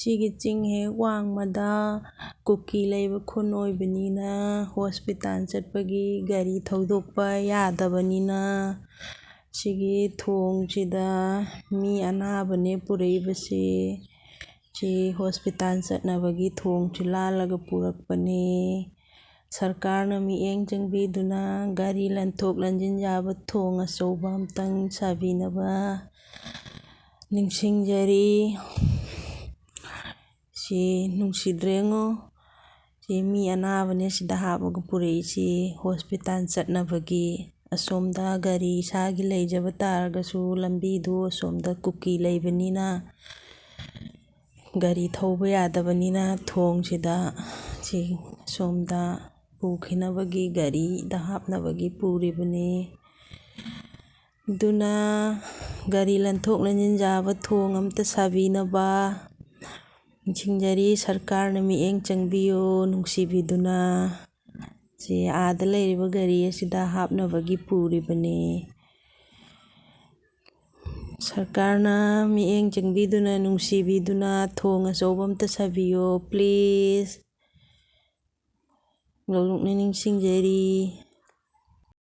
ꯁꯤꯒꯤ ꯆꯤꯡ ꯍꯦꯛ ꯋꯥꯡꯃꯗ ꯀꯨꯀꯤ ꯂꯩꯕ ꯈꯨꯟ ꯑꯣꯏꯕꯅꯤꯅ ꯍꯣꯁꯄꯤꯇꯥꯜ ꯆꯠꯄꯒꯤ ꯒꯥꯔꯤ ꯊꯧꯗꯣꯛꯄ ꯌꯥꯗꯕꯅꯤꯅ ꯁꯤꯒꯤ ꯊꯣꯡꯁꯤꯗ ꯃꯤ ꯑꯅꯥꯕꯅꯦ ꯄꯨꯔꯛꯏꯕꯁꯤ ꯁꯤ ꯍꯣꯁꯄꯤꯇꯥꯜ ꯆꯠꯅꯕꯒꯤ ꯊꯣꯡꯁꯤ ꯂꯥꯜꯂꯒ ꯄꯨꯔꯛꯄꯅꯦ꯫ ꯁꯔꯀꯥꯔꯅ ꯃꯤꯠꯌꯦꯡ ꯆꯪꯕꯤꯗꯨꯅ ꯒꯥꯔꯤ ꯂꯟꯊꯣꯛ ꯂꯟꯁꯤꯟ ꯌꯥꯕ ꯊꯣꯡ ꯑꯆꯧꯕ ꯑꯝꯇꯪ ꯁꯥꯕꯤꯅꯕ ꯅꯤꯡꯁꯤꯡꯖꯔꯤ꯫ ꯁꯤ ꯅꯨꯡꯁꯤꯗ꯭ꯔꯦꯉꯣ, ꯁꯤ ꯃꯤ ꯑꯅꯥꯕꯅꯦ ꯁꯤꯗ ꯍꯥꯞꯄꯒ ꯄꯨꯔꯛꯏꯁꯤ ꯍꯣꯁꯄꯤꯇꯥꯜ ꯆꯠꯅꯕꯒꯤ꯫ ꯑꯁꯣꯝꯗ ꯒꯥꯔꯤ ꯏꯁꯥꯒꯤ ꯂꯩꯖꯕ ꯇꯥꯔꯒꯁꯨ ꯂꯝꯕꯤꯗꯨ ꯑꯁꯣꯝꯗ ꯀꯨꯀꯤ ꯂꯩꯕꯅꯤꯅ ꯒꯥꯔꯤ ꯊꯧꯕ ꯌꯥꯗꯕꯅꯤꯅ ꯊꯣꯡꯁꯤꯗ ꯁꯤ ꯁꯣꯝꯗ ꯄꯨꯈꯤꯅꯕꯒꯤ ꯒꯥꯔꯤꯗ ꯍꯥꯞꯅꯕꯒꯤ ꯄꯨꯔꯤꯕꯅꯤ꯫ ꯑꯗꯨꯅ ꯒꯥꯔꯤ ꯂꯟꯊꯣꯛ ꯂꯟꯁꯤꯟ ꯌꯥꯕ ꯊꯣꯡ ꯑꯝꯇ ꯁꯥꯕꯤꯅꯕ ꯅꯤꯡꯁꯤꯡꯖꯔꯤ꯫ ꯁꯔꯀꯥꯔꯅ ꯃꯤꯠꯌꯦꯡ ꯆꯪꯕꯤꯌꯨ ꯅꯨꯡꯁꯤꯕꯤꯗꯨꯅ꯫ ꯁꯤ ꯑꯥꯗ ꯂꯩꯔꯤꯕ ꯒꯥꯔꯤ ꯑꯁꯤꯗ ꯍꯥꯞꯅꯕꯒꯤ ꯄꯨꯔꯤꯕꯅꯤ꯫ ꯁꯔꯀꯥꯔꯅ ꯃꯤꯠꯌꯦꯡ ꯆꯪꯕꯤꯗꯨꯅ ꯅꯨꯡꯁꯤꯕꯤꯗꯨꯅ ꯊꯣꯡ ꯑꯆꯧꯕ ꯑꯝꯇ ꯁꯥꯕꯤꯌꯣ ꯄ꯭ꯂꯤꯖ꯫ ꯅꯣꯡꯂꯨꯛꯅ ꯅꯤꯡꯁꯤꯡꯖꯔꯤ꯫